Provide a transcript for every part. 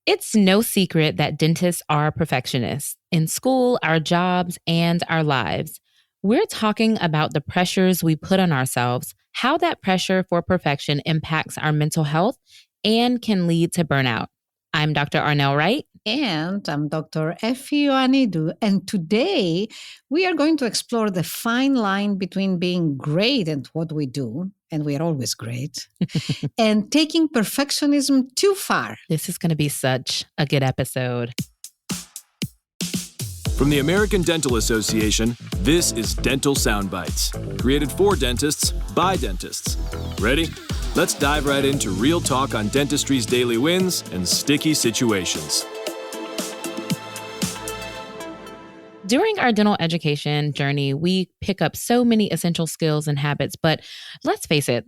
It's no secret that dentists are perfectionists in school, our jobs, and our lives. We're talking about the pressures we put on ourselves, how that pressure for perfection impacts our mental health and can lead to burnout. I'm Dr. Arnell Wright. And I'm Dr. Effie Ioannidou. And today we are going to explore the fine line between being great at what we do, and we are always great, and taking perfectionism too far. This is going to be such a good episode. From the American Dental Association, this is Dental Soundbites, created for dentists by dentists. Ready? Let's dive right into real talk on dentistry's daily wins and sticky situations. During our dental education journey, we pick up so many essential skills and habits, but let's face it,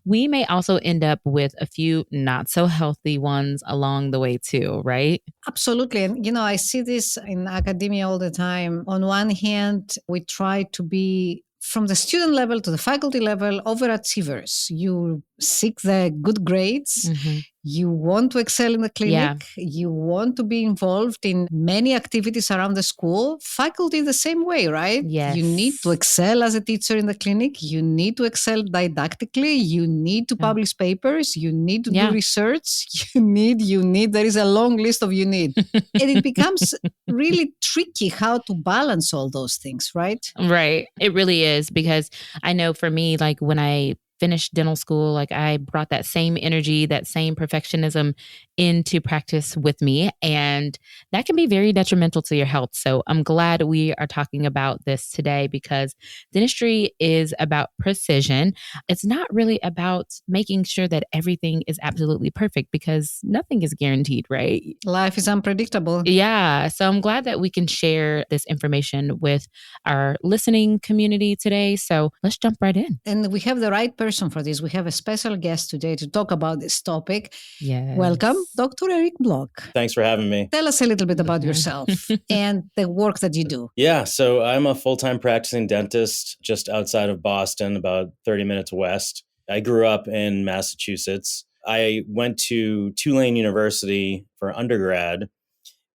we may also end up with a few not so healthy ones along the way too, right? Absolutely. And, I see this in academia all the time. On one hand, we try to be from the student level to the faculty level, overachievers. You seek the good grades. Mm-hmm. You want to excel in the clinic. Yeah. You want to be involved in many activities around the school. Faculty the same way, right? Yes. You need to excel as a teacher in the clinic. You need to excel didactically. You need to publish papers. You need to do research. You need. There is a long list of you need. And it becomes really tricky how to balance all those things, right? Right. It really is, because I know for me, when I finished dental school, I brought that same energy, that same perfectionism into practice with me. And that can be very detrimental to your health. So I'm glad we are talking about this today, because dentistry is about precision. It's not really about making sure that everything is absolutely perfect, because nothing is guaranteed, right? Life is unpredictable. Yeah. So I'm glad that we can share this information with our listening community today. So let's jump right in. And we have the right person for this. We have a special guest today to talk about this topic. Yes. Welcome, Dr. Erick Block. Thanks for having me. Tell us a little bit about yourself and the work that you do. Yeah, so I'm a full-time practicing dentist just outside of Boston, about 30 minutes west. I grew up in Massachusetts. I went to Tulane University for undergrad,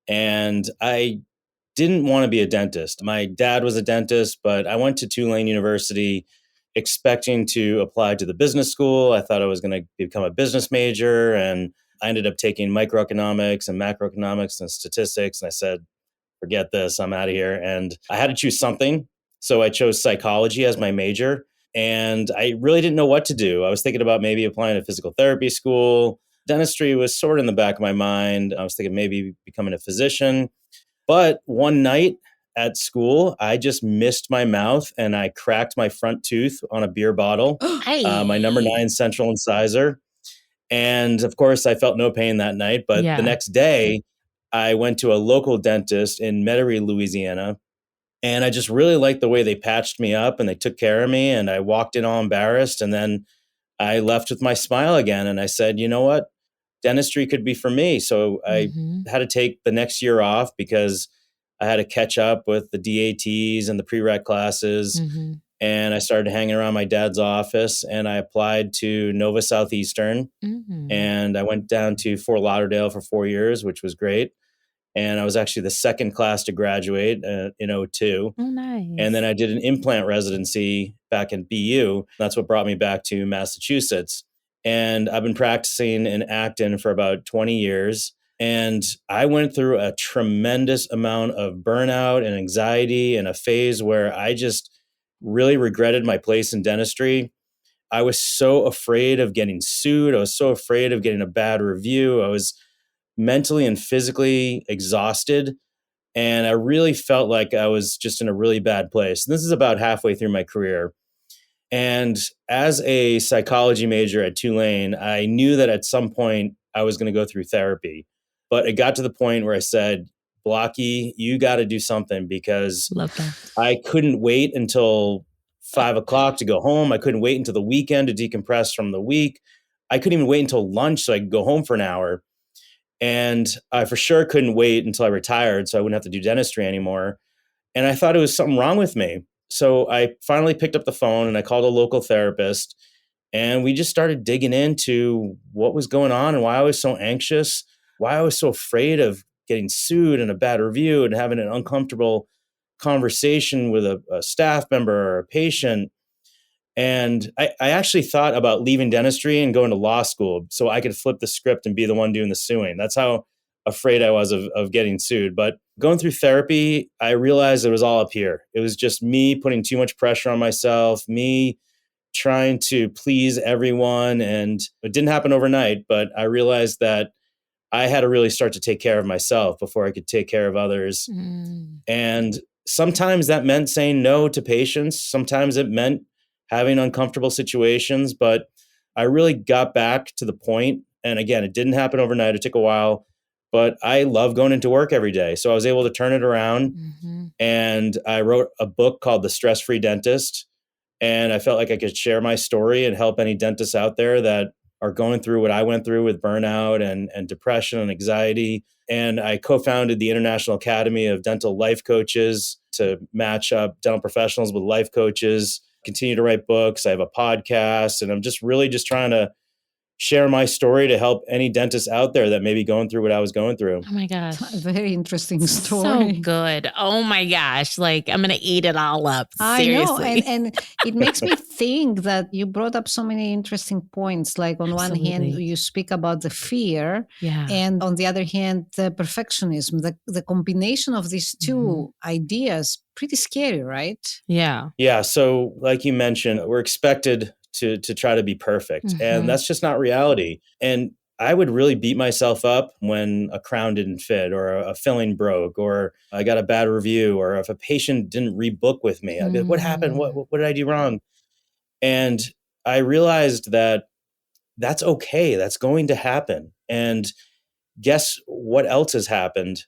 and I didn't want to be a dentist. My dad was a dentist, but I went to Tulane University expecting to apply to the business school. I thought I was going to become a business major, and I ended up taking microeconomics and macroeconomics and statistics. And I said, forget this, I'm out of here. And I had to choose something. So I chose psychology as my major. And I really didn't know what to do. I was thinking about maybe applying to physical therapy school. Dentistry was sort of in the back of my mind. I was thinking maybe becoming a physician. But one night at school, I just missed my mouth and I cracked my front tooth on a beer bottle, my number 9 central incisor. And of course, I felt no pain that night. But the next day, I went to a local dentist in Metairie, Louisiana. And I just really liked the way they patched me up and they took care of me. And I walked in all embarrassed. And then I left with my smile again. And I said, you know what? Dentistry could be for me. So I had to take the next year off because I had to catch up with the DATs and the prereq classes. And I started hanging around my dad's office, and I applied to Nova Southeastern. And I went down to Fort Lauderdale for 4 years, which was great. And I was actually the second class to graduate in 2002. Oh, nice. And then I did an implant residency back in BU. That's what brought me back to Massachusetts. And I've been practicing in Acton for about 20 years. And I went through a tremendous amount of burnout and anxiety and a phase where I just really regretted my place in dentistry. I was so afraid of getting sued. I was so afraid of getting a bad review. I was mentally and physically exhausted. And I really felt like I was just in a really bad place. And this is about halfway through my career. And as a psychology major at Tulane, I knew that at some point I was going to go through therapy. But it got to the point where I said, Blocky, you got to do something, because I couldn't wait until 5 o'clock to go home. I couldn't wait until the weekend to decompress from the week. I couldn't even wait until lunch so I could go home for an hour. And I for sure couldn't wait until I retired so I wouldn't have to do dentistry anymore. And I thought it was something wrong with me. So I finally picked up the phone and I called a local therapist, and we just started digging into what was going on and why I was so anxious. why I was so afraid of getting sued and a bad review and having an uncomfortable conversation with a staff member or a patient. And I actually thought about leaving dentistry and going to law school so I could flip the script and be the one doing the suing. That's how afraid I was of getting sued. But going through therapy, I realized it was all up here. It was just me putting too much pressure on myself, me trying to please everyone. And it didn't happen overnight, but I realized that I had to really start to take care of myself before I could take care of others. And sometimes that meant saying no to patients. Sometimes it meant having uncomfortable situations, but I really got back to the point. And again, it didn't happen overnight. It took a while, but I love going into work every day. So I was able to turn it around. And I wrote a book called The Stress-Free Dentist. And I felt like I could share my story and help any dentists out there that are going through what I went through with burnout and depression and anxiety. And I co-founded the International Academy of Dental Life Coaches to match up dental professionals with life coaches, continue to write books. I have a podcast, and I'm just really just trying to share my story to help any dentist out there that may be going through what I was going through. Oh my gosh. Very interesting story. So good. Oh my gosh. Like, I'm going to eat it all up. Seriously. I know. And it makes me think that you brought up so many interesting points. Like on one hand, you speak about the fear. Yeah. And on the other hand, the perfectionism. The combination of these two ideas, pretty scary, right? Yeah. Yeah. So like you mentioned, we're expected to try to be perfect. And that's just not reality. And I would really beat myself up when a crown didn't fit or a filling broke or I got a bad review or if a patient didn't rebook with me. I'd be like, what happened? What did I do wrong? And I realized that that's okay. That's going to happen. And guess what else has happened?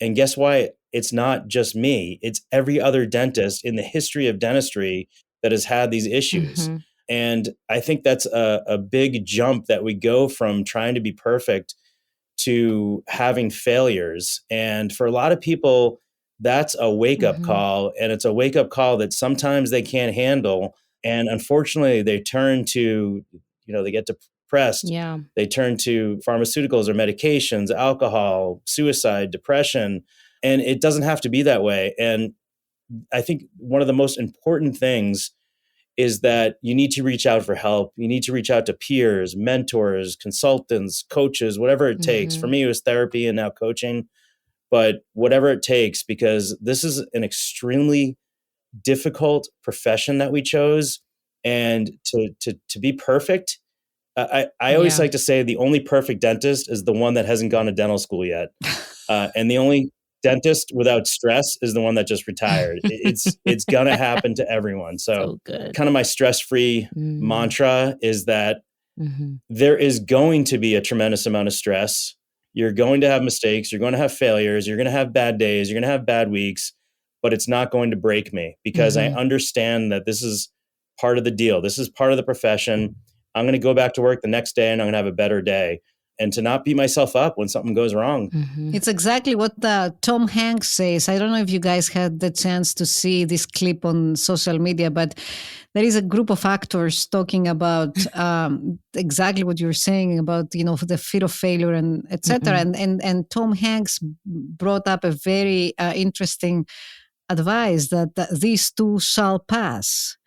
And guess why? It's not just me. It's every other dentist in the history of dentistry that has had these issues. And I think that's a big jump that we go from trying to be perfect to having failures. And for a lot of people, that's a wake-up call. And it's a wake-up call that sometimes they can't handle. And unfortunately, they turn to, they get depressed. Yeah. They turn to pharmaceuticals or medications, alcohol, suicide, depression. And it doesn't have to be that way. And I think one of the most important things is that you need to reach out for help. You need to reach out to peers, mentors, consultants, coaches, whatever it takes. For me, it was therapy and now coaching, but whatever it takes, because this is an extremely difficult profession that we chose. And to be perfect, I always like to say the only perfect dentist is the one that hasn't gone to dental school yet. And the only dentist without stress is the one that just retired. It's gonna happen to everyone. So kind of my stress-free mantra is that there is going to be a tremendous amount of stress. You're going to have mistakes. You're going to have failures. You're going to have bad days. You're going to have bad weeks, but it's not going to break me because I understand that this is part of the deal. This is part of the profession. I'm going to go back to work the next day and I'm going to have a better day. And to not beat myself up when something goes wrong. It's exactly what Tom Hanks says. I don't know if you guys had the chance to see this clip on social media, but there is a group of actors talking about exactly what you're saying about, the fear of failure and etc. And Tom Hanks brought up a very interesting advice that these too shall pass.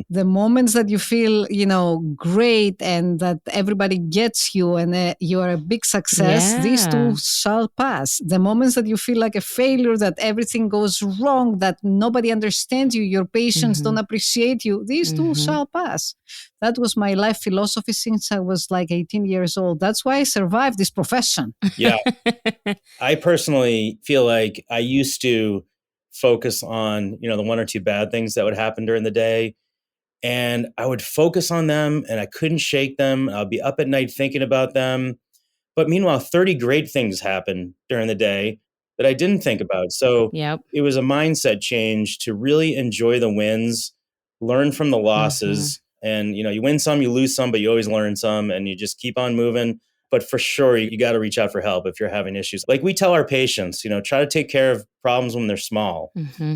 The moments that you feel, great and that everybody gets you and you are a big success, these too shall pass. The moments that you feel like a failure, that everything goes wrong, that nobody understands you, your patients don't appreciate you, these too shall pass. That was my life philosophy since I was like 18 years old. That's why I survived this profession. Yeah. I personally feel like I used to focus on, the one or two bad things that would happen during the day. And I would focus on them and I couldn't shake them. I'll be up at night thinking about them. But meanwhile, 30 great things happen during the day that I didn't think about. So it was a mindset change to really enjoy the wins, learn from the losses. And, you win some, you lose some, but you always learn some and you just keep on moving. But for sure, you got to reach out for help if you're having issues. Like we tell our patients, try to take care of problems when they're small.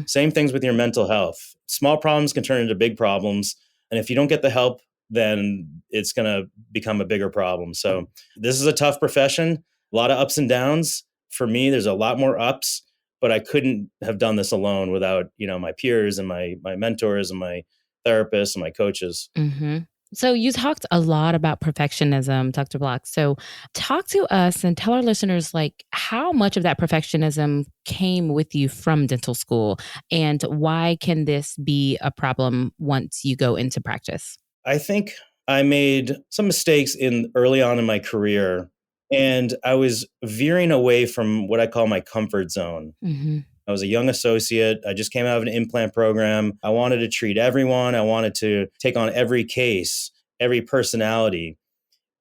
Same things with your mental health. Small problems can turn into big problems. And if you don't get the help, then it's going to become a bigger problem. So this is a tough profession, A lot of ups and downs. For me, there's a lot more ups, but I couldn't have done this alone without, my peers and my mentors and my therapists and my coaches. Hmm. So you talked a lot about perfectionism, Dr. Block. So talk to us and tell our listeners like how much of that perfectionism came with you from dental school and why can this be a problem once you go into practice? I think I made some mistakes in early on in my career, and I was veering away from what I call my comfort zone. Hmm. I was a young associate. I just came out of an implant program. I wanted to treat everyone. I wanted to take on every case, every personality.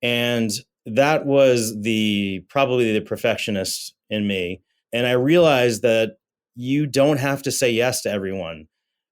And that was probably the perfectionist in me. And I realized that you don't have to say yes to everyone.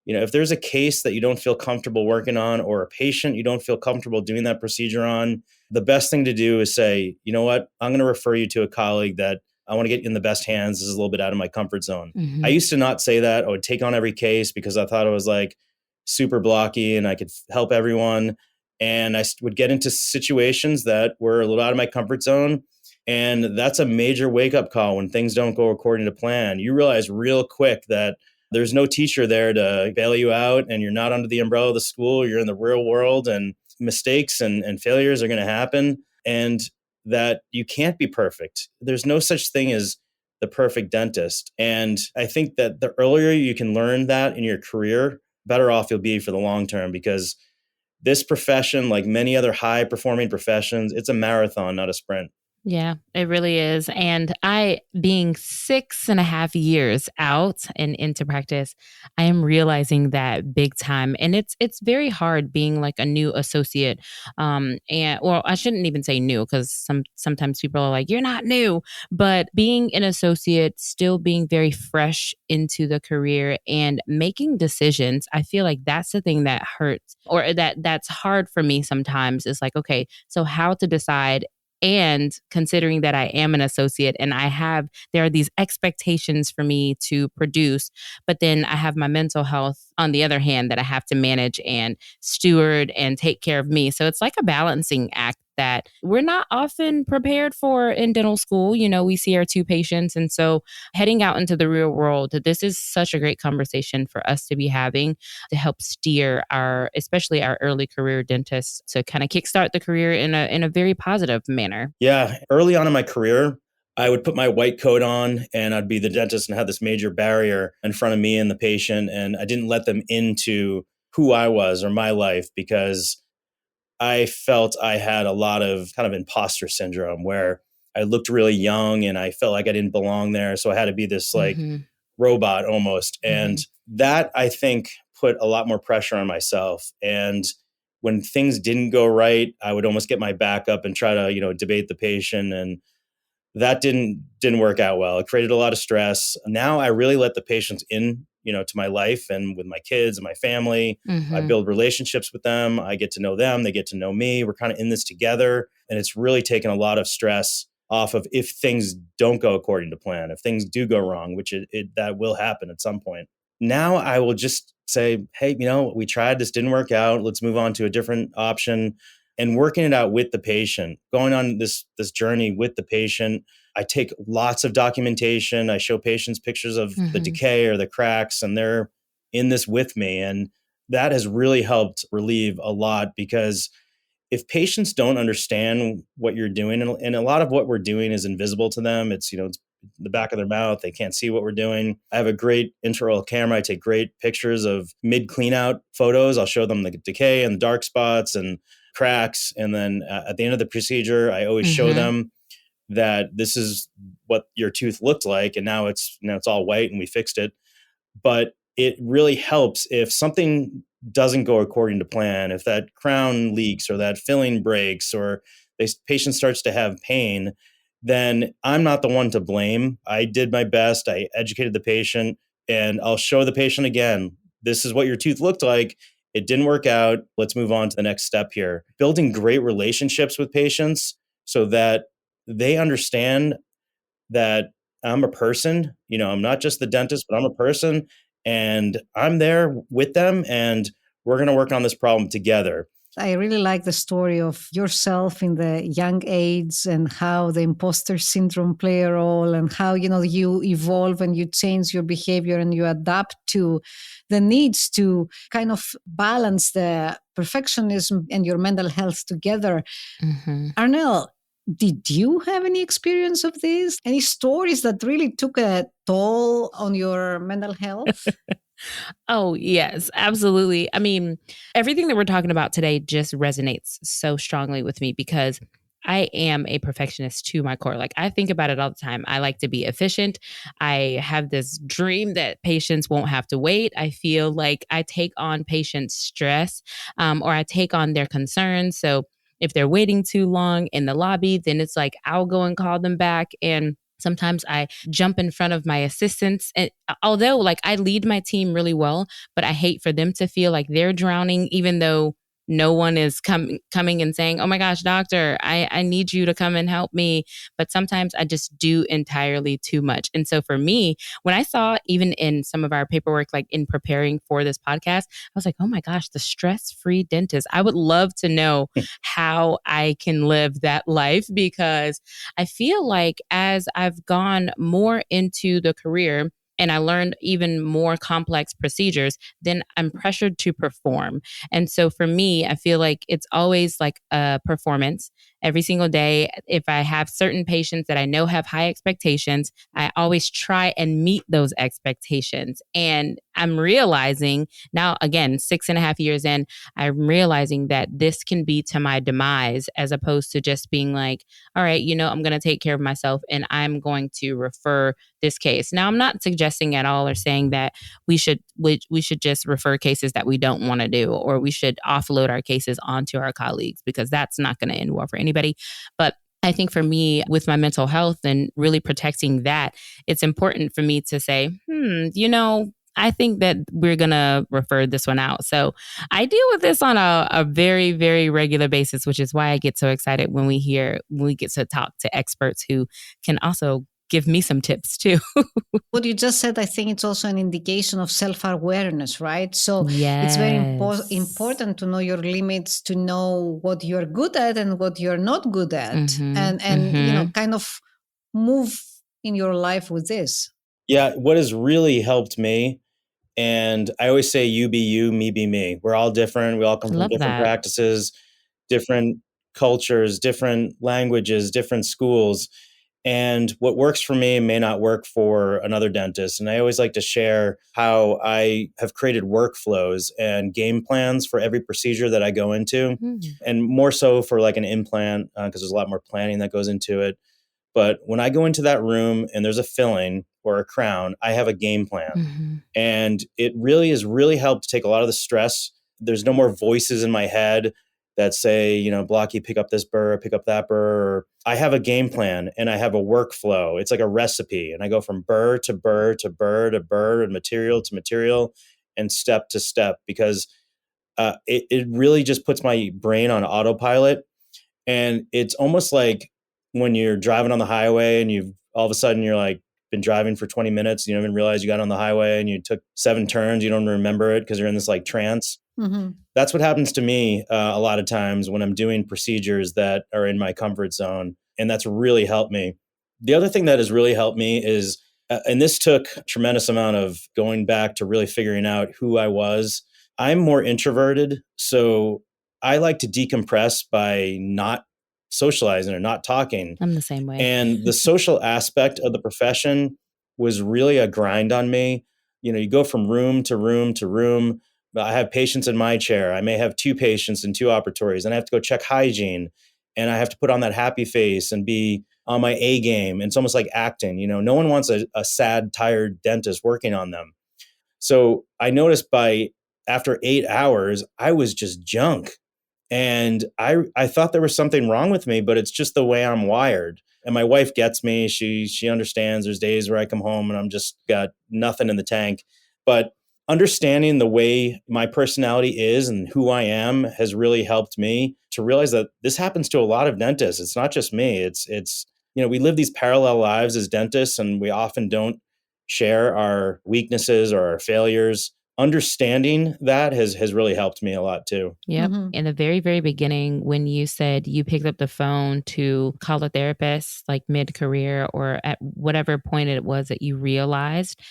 If there's a case that you don't feel comfortable working on or a patient you don't feel comfortable doing that procedure on, the best thing to do is say, you know what, I'm going to refer you to a colleague that I want to get in the best hands. This is a little bit out of my comfort zone. I Hmm. used to not say that. I would take on every case because I thought it was like super blocky and I could help everyone. And I would get into situations that were a little out of my comfort zone. And that's a major wake up call when things don't go according to plan. You realize real quick that there's no teacher there to bail you out, and you're not under the umbrella of the school. You're in the real world, and mistakes and failures are going to happen, and that you can't be perfect. There's no such thing as the perfect dentist. And I think that the earlier you can learn that in your career, better off you'll be for the long term, because this profession, like many other high performing professions, it's a marathon, not a sprint. Yeah, it really is. And I, being 6.5 years out and into practice, I am realizing that big time. And it's very hard being like a new associate. And well, I shouldn't even say new because sometimes people are like, you're not new. But being an associate, still being very fresh into the career and making decisions, I feel like that's the thing that hurts or that's hard for me sometimes. Is like, okay, so how to decide and considering that I am an associate and there are these expectations for me to produce, but then I have my mental health on the other hand that I have to manage and steward and take care of me. So it's like a balancing act that we're not often prepared for in dental school. We see our two patients. And so heading out into the real world, this is such a great conversation for us to be having to help steer especially our early career dentists to kind of kickstart the career in a very positive manner. Yeah. Early on in my career, I would put my white coat on and I'd be the dentist and have this major barrier in front of me and the patient. And I didn't let them into who I was or my life because I felt I had a lot of kind of imposter syndrome where I looked really young and I felt like I didn't belong there. So I had to be this like Hmm. robot almost. And Hmm. that I think put a lot more pressure on myself. And when things didn't go right, I would almost get my back up and try to, debate the patient. And that didn't work out well. It created a lot of stress. Now I really let the patients in, to my life and with my kids and my family. I Hmm. build relationships with them. I get to know them. They get to know me. We're kind of in this together. And it's really taken a lot of stress off of if things don't go according to plan, if things do go wrong, which that will happen at some point. Now I will just say, hey, we tried, this didn't work out. Let's move on to a different option and working it out with the patient, going on this journey with the patient. I take lots of documentation. I show patients pictures of the Hmm. decay or the cracks, and they're in this with me. And that has really helped relieve a lot because if patients don't understand what you're doing, and a lot of what we're doing is invisible to them, it's the back of their mouth. They can't see what we're doing. I have a great intraoral camera. I take great pictures of mid clean out photos. I'll show them the decay and the dark spots and cracks. And then at the end of the procedure, I always show Hmm. them that this is what your tooth looked like. And now it's all white and we fixed it. But it really helps if something doesn't go according to plan, if that crown leaks or that filling breaks or the patient starts to have pain, then I'm not the one to blame. I did my best. I educated the patient and I'll show the patient again, this is what your tooth looked like. It didn't work out. Let's move on to the next step here. Building great relationships with patients so that they understand that I'm a person, I'm not just the dentist, but I'm a person and I'm there with them and we're going to work on this problem together. I really like the story of yourself in the young age and how the imposter syndrome play a role and how, you evolve and you change your behavior and you adapt to the needs to kind of balance the perfectionism and your mental health together. Mm-hmm. Arnel, did you have any experience of this? Any stories that really took a toll on your mental health? Oh, yes, absolutely. I mean, everything that we're talking about today just resonates so strongly with me because I am a perfectionist to my core. Like, I think about it all the time. I like to be efficient. I have this dream that patients won't have to wait. I feel like I take on patients' stress, or I take on their concerns. So if they're waiting too long in the lobby, then it's like I'll go and call them back. And sometimes I jump in front of my assistants. And although like I lead my team really well, but I hate for them to feel like they're drowning, even though no one is coming and saying, oh my gosh, doctor, I need you to come and help me. But sometimes I just do entirely too much. And so for me, when I saw even in some of our paperwork, like in preparing for this podcast, I was like, oh my gosh, the stress-free dentist. I would love to know how I can live that life because I feel like as I've gone more into the career, and I learned even more complex procedures, then I'm pressured to perform. And so for me, I feel like it's always like a performance every single day. If I have certain patients that I know have high expectations, I always try and meet those expectations. And I'm realizing now, again, 6.5 years in, I'm realizing that this can be to my demise as opposed to just being like, all right, I'm going to take care of myself and I'm going to refer this case. Now, I'm not suggesting at all or saying that we should just refer cases that we don't want to do, or we should offload our cases onto our colleagues, because that's not going to end well for anybody. But I think for me, with my mental health and really protecting that, it's important for me to say, I think that we're going to refer this one out. So I deal with this on a very, very regular basis, which is why I get so excited when we get to talk to experts who can also give me some tips too. What you just said, I think it's also an indication of self-awareness, right? So it's very Yes. important to know your limits, to know what you're good at and what you're not good at, Mm-hmm. and kind of move in your life with this. Yeah, what has really helped me, and I always say you be you, me be me. We're all different. We all come from Love different that. practices, different cultures, different languages, different schools. And what works for me may not work for another dentist. And I always like to share how I have created workflows and game plans for every procedure that I go into, and more so for like an implant, because there's a lot more planning that goes into it. But when I go into that room and there's a filling or a crown, I have a game plan. Mm-hmm. And it really has really helped take a lot of the stress. There's no more voices in my head that say, Blocky, pick up this burr, pick up that burr. I have a game plan and I have a workflow. It's like a recipe. And I go from burr to burr to burr to burr and material to material and step to step, because it really just puts my brain on autopilot. And it's almost like when you're driving on the highway and you've all of a sudden you're like been driving for 20 minutes, you don't even realize you got on the highway and you took 7 turns. You don't remember it because you're in this like trance. Mm-hmm. That's what happens to me a lot of times when I'm doing procedures that are in my comfort zone. And that's really helped me. The other thing that has really helped me is, and this took a tremendous amount of going back to really figuring out who I was. I'm more introverted. So I like to decompress by not socializing or not talking. I'm the same way. And the social aspect of the profession was really a grind on me. You go from room to room to room. I have patients in my chair. I may have 2 patients in 2 operatories, and I have to go check hygiene, and I have to put on that happy face and be on my A game. And it's almost like acting. No one wants a sad, tired dentist working on them. So I noticed after 8 hours, I was just junk. And I thought there was something wrong with me, but it's just the way I'm wired. And my wife gets me. She understands there's days where I come home and I'm just got nothing in the tank. But understanding the way my personality is and who I am has really helped me to realize that this happens to a lot of dentists. It's not just me. It's we live these parallel lives as dentists, and we often don't share our weaknesses or our failures. understanding that has really helped me a lot too. Yep. In the very, very beginning, when you said you picked up the phone to call a therapist, like mid-career or at whatever point it was that you realized,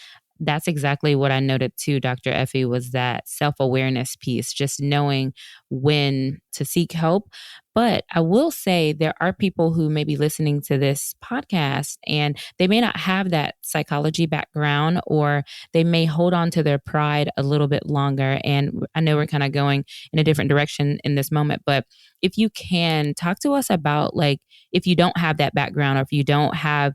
that's exactly what I noted too, Dr. Effie, was that self-awareness piece, just knowing when to seek help. But I will say there are people who may be listening to this podcast and they may not have that psychology background, or they may hold on to their pride a little bit longer. And I know we're kind of going in a different direction in this moment, but if you can talk to us about, like, if you don't have that background, or if you don't have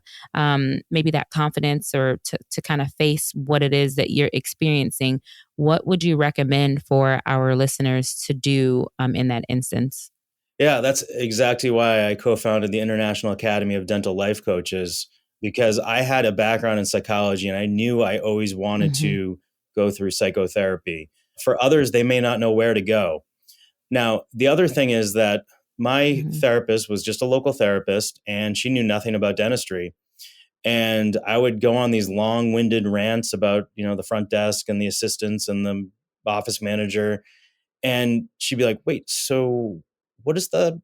maybe that confidence or to kind of face what it is that you're experiencing, what would you recommend for our listeners to do in that instance? Yeah, that's exactly why I co-founded the International Academy of Dental Life Coaches, because I had a background in psychology and I knew I always wanted to go through psychotherapy. For others, they may not know where to go. Now, the other thing is that my therapist was just a local therapist and she knew nothing about dentistry. And I would go on these long-winded rants about, the front desk and the assistants and the office manager. And she'd be like, wait, so what does the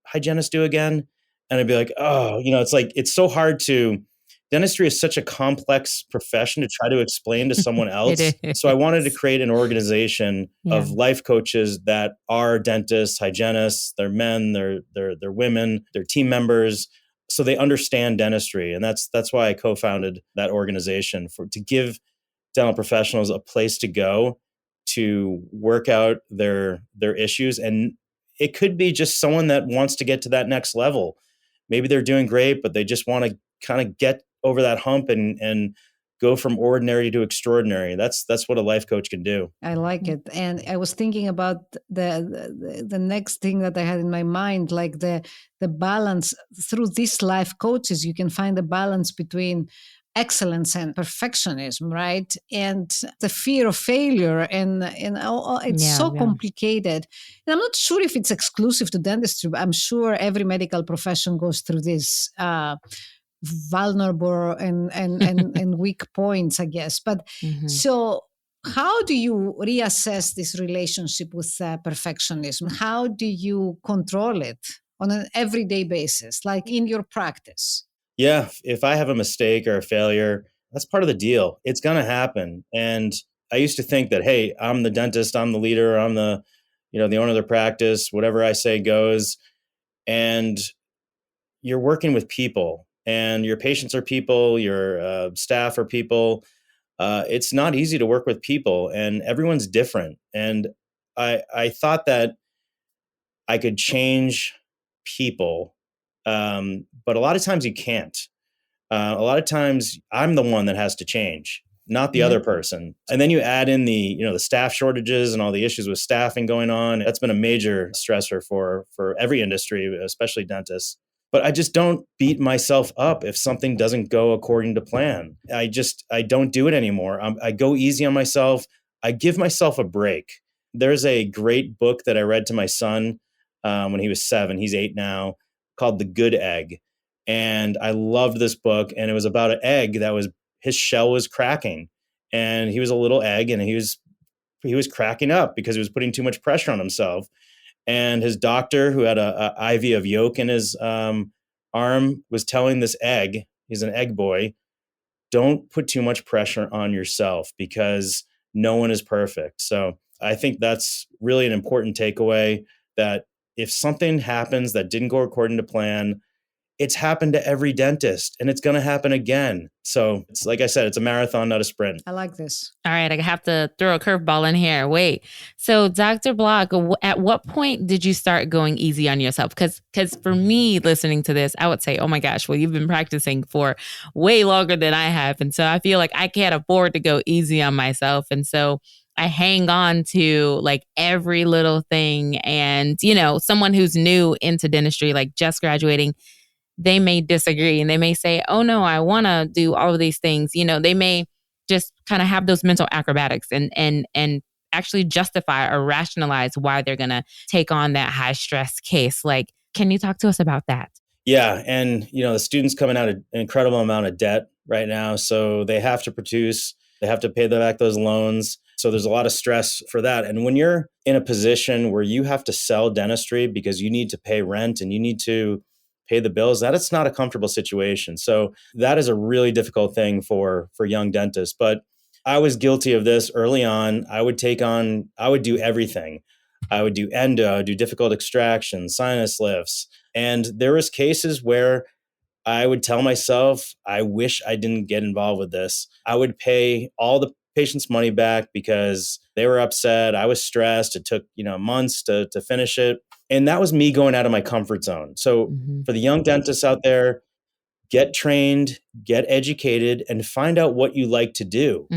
hygienist do again? And I'd be like, oh, it's so hard dentistry is such a complex profession to try to explain to someone else. It is. So I wanted to create an organization of life coaches that are dentists, hygienists, they're men, they're women, they're team members, so they understand dentistry. And that's why I co-founded that organization, to give dental professionals a place to go to work out their issues. And it could be just someone that wants to get to that next level. Maybe they're doing great, but they just want to kind of get over that hump and go from ordinary to extraordinary. That's what a life coach can do. I like it. And I was thinking about the next thing that I had in my mind, like the balance. Through these life coaches, you can find the balance between excellence and perfectionism, right? And the fear of failure, and it's so complicated. And I'm not sure if it's exclusive to dentistry, but I'm sure every medical profession goes through this vulnerable and weak points, I guess. But so how do you reassess this relationship with perfectionism? How do you control it on an everyday basis, like in your practice? Yeah, if I have a mistake or a failure, that's part of the deal. It's going to happen. And I used to think that, hey, I'm the dentist, I'm the leader, I'm the owner of the practice, whatever I say goes. And you're working with people, and your patients are people, your staff are people. It's not easy to work with people, and everyone's different. And I thought that I could change people, but a lot of times you can't. A lot of times I'm the one that has to change, not the other person. And then you add in the staff shortages and all the issues with staffing going on. That's been a major stressor for every industry, especially dentists. But I just don't beat myself up if something doesn't go according to plan. I don't do it anymore. I go easy on myself. I give myself a break. There's a great book that I read to my son when he was 7. He's 8 now, called The Good Egg. And I loved this book. And it was about an egg his shell was cracking. And he was a little egg, and he was cracking up because he was putting too much pressure on himself. And his doctor, who had a IV of yolk in his arm, was telling this egg, he's an egg boy, don't put too much pressure on yourself because no one is perfect. So I think that's really an important takeaway, that if something happens that didn't go according to plan, it's happened to every dentist, and it's going to happen again. So it's, like I said, it's a marathon, not a sprint. I like this. All right, I have to throw a curveball in here. Wait, so Dr. Block, at what point did you start going easy on yourself? Because for me, listening to this, I would say, oh my gosh, well, you've been practicing for way longer than I have. And so I feel like I can't afford to go easy on myself. And so I hang on to like every little thing. And, someone who's new into dentistry, like just graduating, they may disagree and they may say, oh no, I want to do all of these things. They may just kind of have those mental acrobatics and actually justify or rationalize why they're going to take on that high stress case. Like, can you talk to us about that? Yeah. And, the students coming out of an incredible amount of debt right now. So they have to produce, they have to pay back those loans. So there's a lot of stress for that. And when you're in a position where you have to sell dentistry because you need to pay rent and you need to pay the bills, that it's not a comfortable situation. So that is a really difficult thing for young dentists. But I was guilty of this early on. I would do everything. I would do endo, I would do difficult extractions, sinus lifts. And there was cases where I would tell myself, I wish I didn't get involved with this. I would pay all the patient's money back because they were upset. I was stressed. It took, months to finish it. And that was me going out of my comfort zone. So for the young dentists out there, get trained, get educated, and find out what you like to do.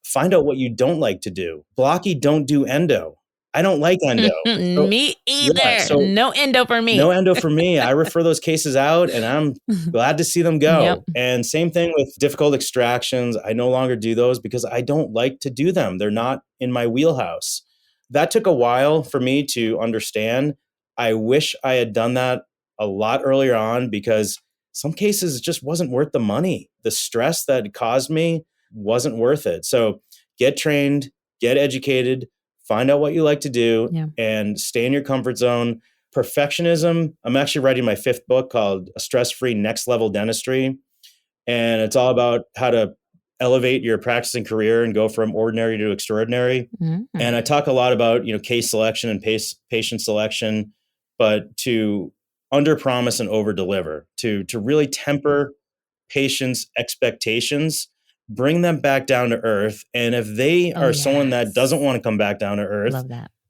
Find out what you don't like to do. Blocky, don't do endo. I don't like endo. Me either. Yeah, so no endo for me. No endo for me. I refer those cases out and I'm glad to see them go. Yep. And same thing with difficult extractions. I no longer do those because I don't like to do them. They're not in my wheelhouse. That took a while for me to understand. I wish I had done that a lot earlier on because some cases it just wasn't worth the money. The stress that it caused me wasn't worth it. So get trained, get educated, find out what you like to do, and stay in your comfort zone. Perfectionism. I'm actually writing my 5th book called Stress-Free Next Level Dentistry. And it's all about how to elevate your practicing career and go from ordinary to extraordinary. And I talk a lot about, case selection and patient selection, but to under-promise and over-deliver, to really temper patients' expectations, bring them back down to earth. And if they are someone that doesn't want to come back down to earth,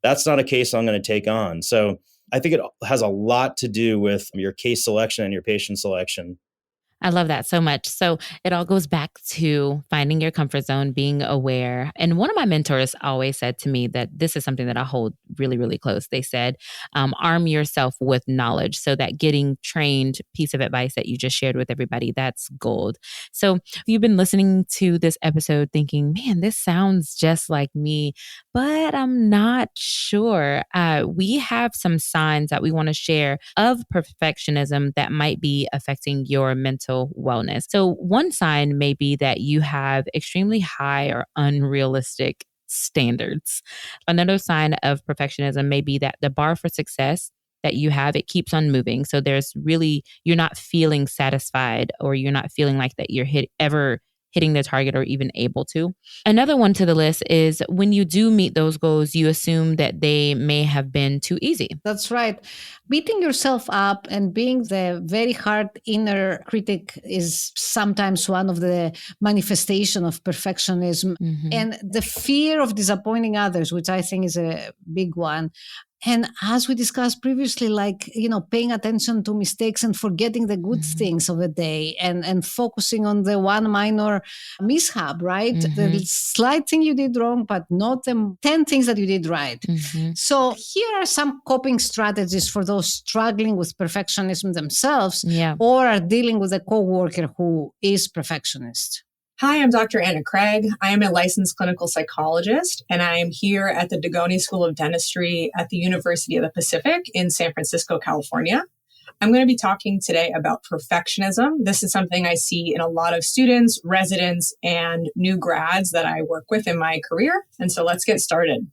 that's not a case I'm going to take on. So I think it has a lot to do with your case selection and your patient selection. I love that so much. So it all goes back to finding your comfort zone, being aware. And one of my mentors always said to me that this is something that I hold really, really close. They said, arm yourself with knowledge. So that getting trained piece of advice that you just shared with everybody, that's gold. So if you've been listening to this episode thinking, man, this sounds just like me, but I'm not sure. We have some signs that we want to share of perfectionism that might be affecting your mental wellness. So one sign may be that you have extremely high or unrealistic standards. Another sign of perfectionism may be that the bar for success that you have, it keeps on moving. So you're not feeling satisfied, or you're not feeling like that you're hitting the target or even able to. Another one to the list is when you do meet those goals, you assume that they may have been too easy. That's right. Beating yourself up and being the very hard inner critic is sometimes one of the manifestation of perfectionism. And the fear of disappointing others, which I think is a big one. And as we discussed previously, paying attention to mistakes and forgetting the good things of the day and focusing on the one minor mishap, right? The slight thing you did wrong, but not the 10 things that you did right. So here are some coping strategies for those struggling with perfectionism themselves or are dealing with a coworker who is perfectionist. Hi, I'm Dr. Anna Craig. I am a licensed clinical psychologist, and I am here at the Degoni School of Dentistry at the University of the Pacific in San Francisco, California. I'm going to be talking today about perfectionism. This is something I see in a lot of students, residents, and new grads that I work with in my career. And so let's get started.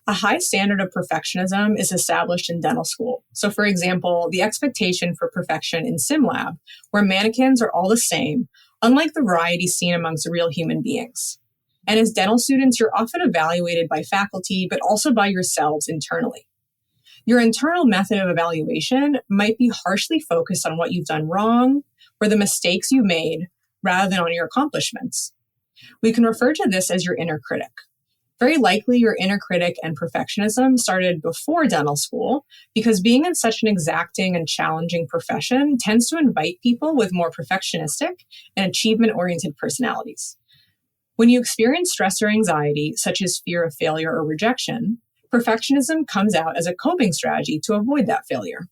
A high standard of perfectionism is established in dental school. So for example, the expectation for perfection in SimLab, where mannequins are all the same, unlike the variety seen amongst real human beings. And as dental students, you're often evaluated by faculty, but also by yourselves internally. Your internal method of evaluation might be harshly focused on what you've done wrong or the mistakes you made rather than on your accomplishments. We can refer to this as your inner critic. Very likely your inner critic and perfectionism started before dental school because being in such an exacting and challenging profession tends to invite people with more perfectionistic and achievement-oriented personalities. When you experience stress or anxiety, such as fear of failure or rejection, perfectionism comes out as a coping strategy to avoid that failure.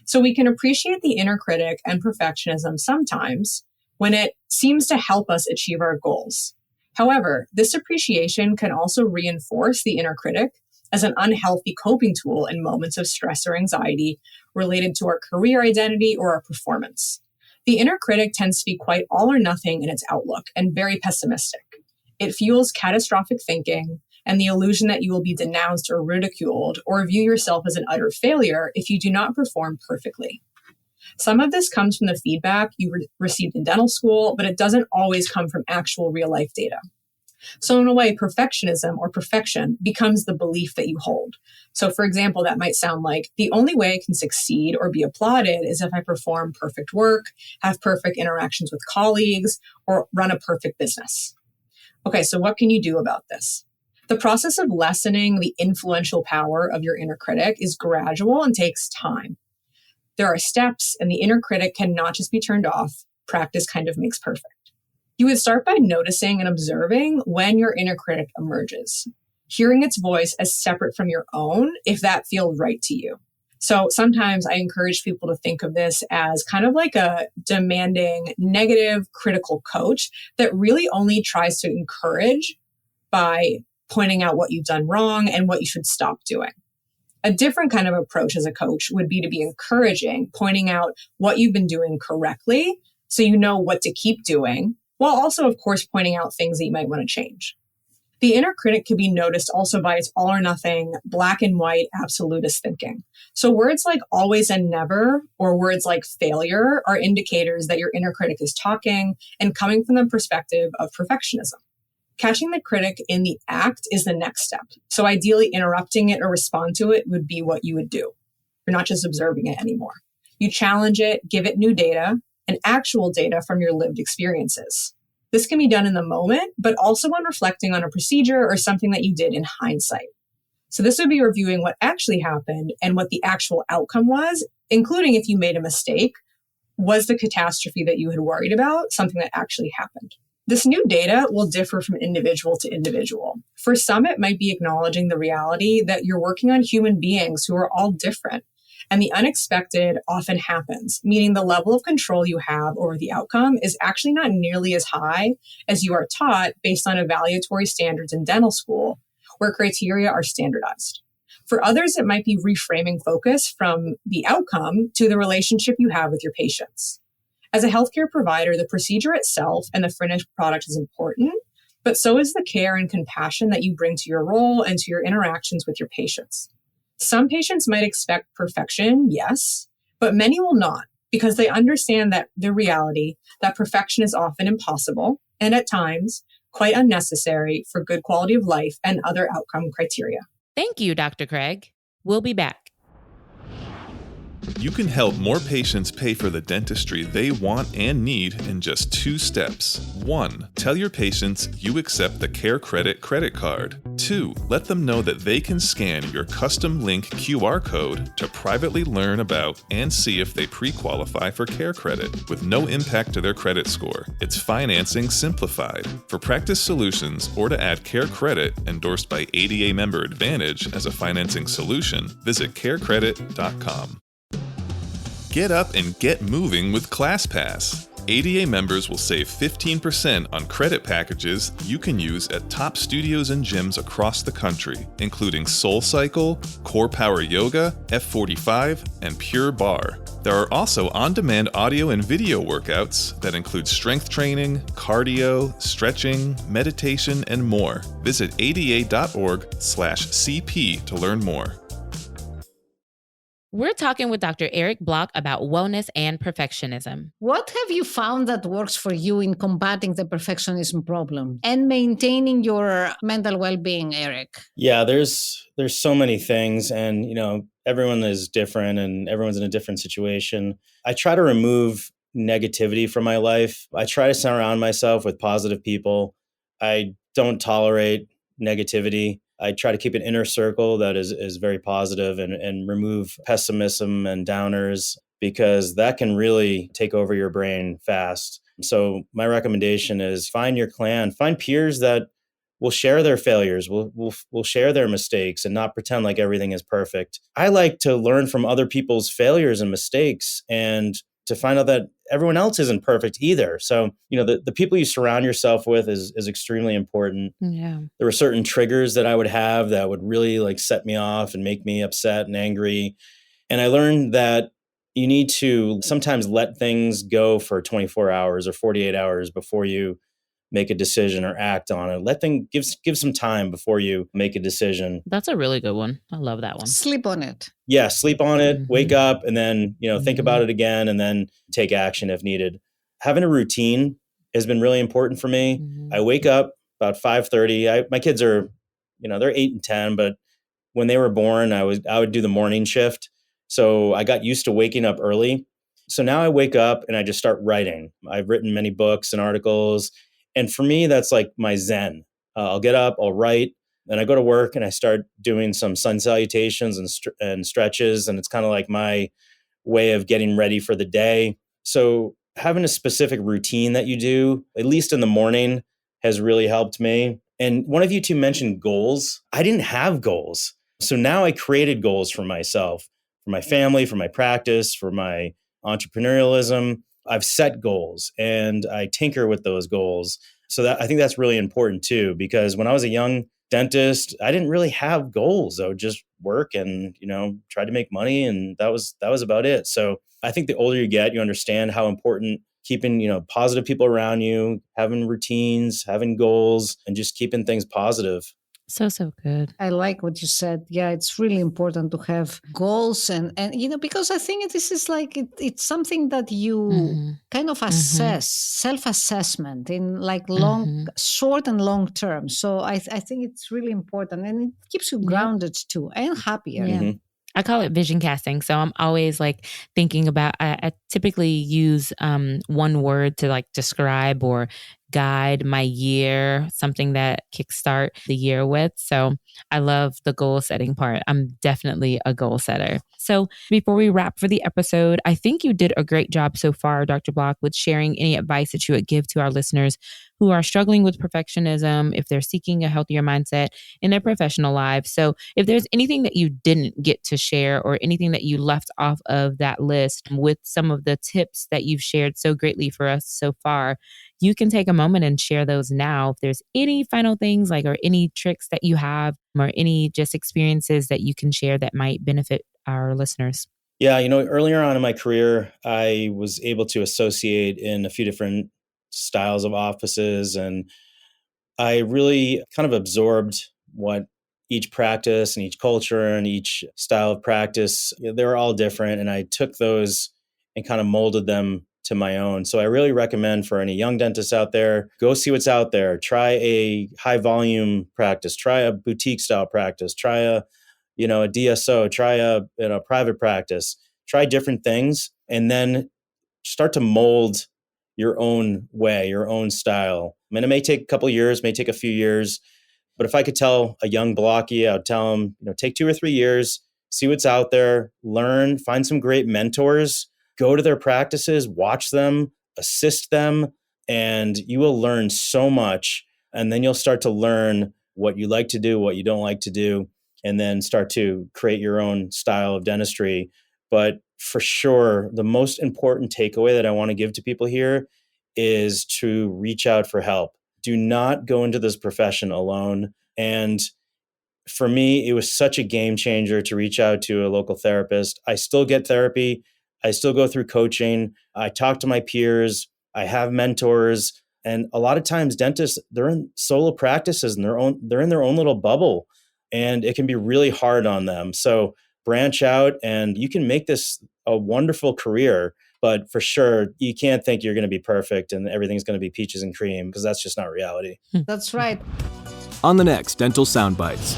So we can appreciate the inner critic and perfectionism sometimes when it seems to help us achieve our goals. However, this appreciation can also reinforce the inner critic as an unhealthy coping tool in moments of stress or anxiety related to our career identity or our performance. The inner critic tends to be quite all or nothing in its outlook and very pessimistic. It fuels catastrophic thinking and the illusion that you will be denounced or ridiculed or view yourself as an utter failure if you do not perform perfectly. Some of this comes from the feedback you received in dental school, but it doesn't always come from actual real-life data. So in a way, perfectionism or perfection becomes the belief that you hold. So for example, that might sound like the only way I can succeed or be applauded is if I perform perfect work, have perfect interactions with colleagues, or run a perfect business. Okay, so what can you do about this? The process of lessening the influential power of your inner critic is gradual and takes time. There are steps, and the inner critic cannot just be turned off. Practice kind of makes perfect. You would start by noticing and observing when your inner critic emerges, hearing its voice as separate from your own, if that feels right to you. So sometimes I encourage people to think of this as kind of like a demanding, negative, critical coach that really only tries to encourage by pointing out what you've done wrong and what you should stop doing. A different kind of approach as a coach would be to be encouraging, pointing out what you've been doing correctly so you know what to keep doing, while also, of course, pointing out things that you might want to change. The inner critic can be noticed also by its all or nothing, black and white, absolutist thinking. So words like always and never, or words like failure, are indicators that your inner critic is talking and coming from the perspective of perfectionism. Catching the critic in the act is the next step. So ideally, interrupting it or respond to it would be what you would do. You're not just observing it anymore. You challenge it, give it new data, and actual data from your lived experiences. This can be done in the moment, but also when reflecting on a procedure or something that you did in hindsight. So this would be reviewing what actually happened and what the actual outcome was, including if you made a mistake. Was the catastrophe that you had worried about something that actually happened? This new data will differ from individual to individual. For some, it might be acknowledging the reality that you're working on human beings who are all different. And the unexpected often happens, meaning the level of control you have over the outcome is actually not nearly as high as you are taught based on evaluatory standards in dental school, where criteria are standardized. For others, it might be reframing focus from the outcome to the relationship you have with your patients. As a healthcare provider, the procedure itself and the finished product is important, but so is the care and compassion that you bring to your role and to your interactions with your patients. Some patients might expect perfection, yes, but many will not, because they understand that the reality that perfection is often impossible and at times quite unnecessary for good quality of life and other outcome criteria. Thank you, Dr. Craig. We'll be back. You can help more patients pay for the dentistry they want and need in just 2 steps. 1. Tell your patients you accept the Care Credit credit card. 2. Let them know that they can scan your custom link QR code to privately learn about and see if they pre-qualify for Care Credit with no impact to their credit score. It's financing simplified. For Practice Solutions or to add Care Credit endorsed by ADA Member Advantage as a financing solution, visit carecredit.com. Get up and get moving with ClassPass. ADA members will save 15% on credit packages you can use at top studios and gyms across the country, including SoulCycle, Core Power Yoga, F45, and Pure Barre. There are also on-demand audio and video workouts that include strength training, cardio, stretching, meditation, and more. Visit ada.org/CP to learn more. We're talking with Dr. Erick Block about wellness and perfectionism. What have you found that works for you in combating the perfectionism problem and maintaining your mental well-being, Erick? Yeah, there's so many things, and everyone is different and everyone's in a different situation. I try to remove negativity from my life. I try to surround myself with positive people. I don't tolerate negativity. I try to keep an inner circle that is very positive and remove pessimism and downers, because that can really take over your brain fast. So my recommendation is find your clan, find peers that will share their failures, will share their mistakes and not pretend like everything is perfect. I like to learn from other people's failures and mistakes and to find out that everyone else isn't perfect either. So, the people you surround yourself with is extremely important. Yeah. There were certain triggers that I would have that would really set me off and make me upset and angry. And I learned that you need to sometimes let things go for 24 hours or 48 hours before you make a decision or act on it. Give some time before you make a decision. That's a really good one. I love that one. Sleep on it. Yeah, sleep on it, wake up, and then, think about it again, and then take action if needed. Having a routine has been really important for me. I wake up about 5:30. My kids are, they're 8 and 10, but when they were born, I would do the morning shift. So I got used to waking up early. So now I wake up and I just start writing. I've written many books and articles. And for me, that's like my zen. I'll get up, I'll write, then I go to work and I start doing some sun salutations and stretches. And it's kind of like my way of getting ready for the day. So having a specific routine that you do, at least in the morning, has really helped me. And one of you two mentioned goals. I didn't have goals. So now I created goals for myself, for my family, for my practice, for my entrepreneurialism. I've set goals and I tinker with those goals. So I think that's really important too, because when I was a young dentist, I didn't really have goals. I would just work and, try to make money. And that was about it. So I think the older you get, you understand how important keeping, positive people around you, having routines, having goals, and just keeping things positive. So good. I like what you said. Yeah, it's really important to have goals and because I think this is like it's something that you kind of assess, self-assessment in like short and long term. So I think it's really important and it keeps you grounded too and happier. Yeah. I call it vision casting. So I'm always like thinking about, I typically use one word to like describe or guide my year, something that kickstart the year with. So I love the goal setting part. I'm definitely a goal setter. So before we wrap for the episode, I think you did a great job so far, Dr. Block, with sharing any advice that you would give to our listeners who are struggling with perfectionism, if they're seeking a healthier mindset in their professional lives. So if there's anything that you didn't get to share or anything that you left off of that list with some of the tips that you've shared so greatly for us so far, you can take a moment and share those now. If there's any final things or any tricks that you have or any just experiences that you can share that might benefit our listeners. Yeah, earlier on in my career, I was able to associate in a few different styles of offices, and I really kind of absorbed what each practice and each culture and each style of practice, they were all different, and I took those and kind of molded them to my own. So I really recommend for any young dentists out there, go see what's out there. Try a high volume practice, try a boutique style practice, try a DSO, try a private practice, try different things, and then start to mold your own way, your own style. I mean, it may take a couple of years, may take a few years, but if I could tell a young Blocky, I would tell him, take 2 or 3 years, see what's out there, learn, find some great mentors, go to their practices, watch them, assist them, and you will learn so much. And then you'll start to learn what you like to do, what you don't like to do, and then start to create your own style of dentistry. But for sure, the most important takeaway that I want to give to people here is to reach out for help. Do not go into this profession alone. And for me, it was such a game changer to reach out to a local therapist. I still get therapy. I still go through coaching. I talk to my peers. I have mentors. And a lot of times dentists, they're in solo practices and they're in their own little bubble. And it can be really hard on them. So branch out and you can make this a wonderful career. But for sure, you can't think you're going to be perfect and everything's going to be peaches and cream, because that's just not reality. That's right. On the next Dental Soundbites.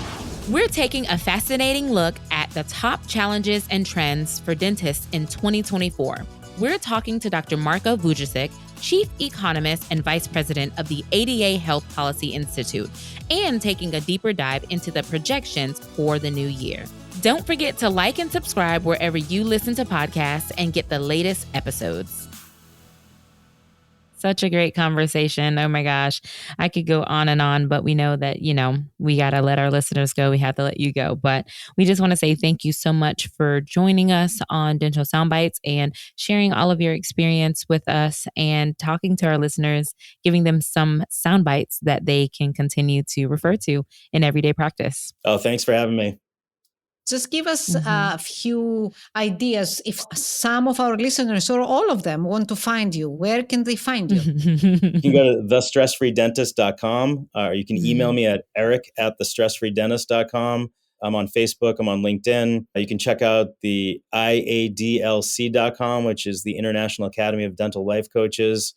We're taking a fascinating look at the top challenges and trends for dentists in 2024. We're talking to Dr. Marko Vujicic, Chief Economist and Vice President of the ADA Health Policy Institute, and taking a deeper dive into the projections for the new year. Don't forget to like and subscribe wherever you listen to podcasts and get the latest episodes. Such a great conversation. Oh my gosh. I could go on, but we know that, we got to let our listeners go. We have to let you go. But we just want to say thank you so much for joining us on Dental Soundbites and sharing all of your experience with us and talking to our listeners, giving them some soundbites that they can continue to refer to in everyday practice. Oh, thanks for having me. Just give us a few ideas. If some of our listeners or all of them want to find you, where can they find you? You can go to thestressfreedentist.com, or you can email me at eric@thestressfreedentist.com. I'm on Facebook. I'm on LinkedIn. You can check out the IADLC.com, which is the International Academy of Dental Life Coaches.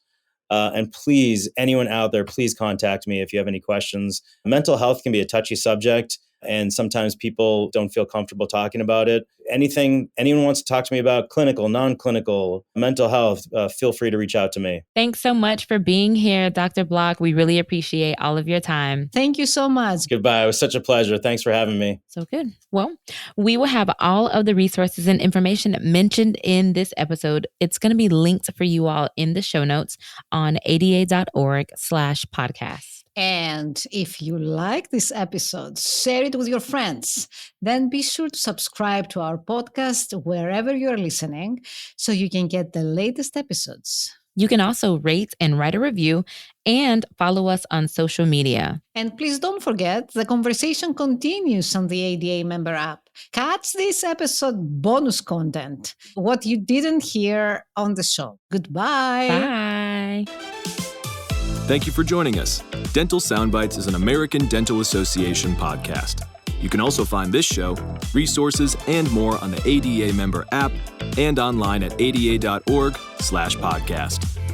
And please, anyone out there, please contact me if you have any questions. Mental health can be a touchy subject, and sometimes people don't feel comfortable talking about it. Anything anyone wants to talk to me about, clinical, non-clinical, mental health, feel free to reach out to me. Thanks so much for being here, Dr. Block. We really appreciate all of your time. Thank you so much. Goodbye. It was such a pleasure. Thanks for having me. So good. Well, we will have all of the resources and information mentioned in this episode. It's going to be linked for you all in the show notes on ada.org/podcast. And if you like this episode, share it with your friends. Then be sure to subscribe to our podcast wherever you're listening so you can get the latest episodes. You can also rate and write a review and follow us on social media. And please don't forget, the conversation continues on the ADA member app. Catch this episode bonus content, what you didn't hear on the show. Goodbye. Bye. Thank you for joining us. Dental Soundbites is an American Dental Association podcast. You can also find this show, resources, and more on the ADA member app and online at ada.org/podcast.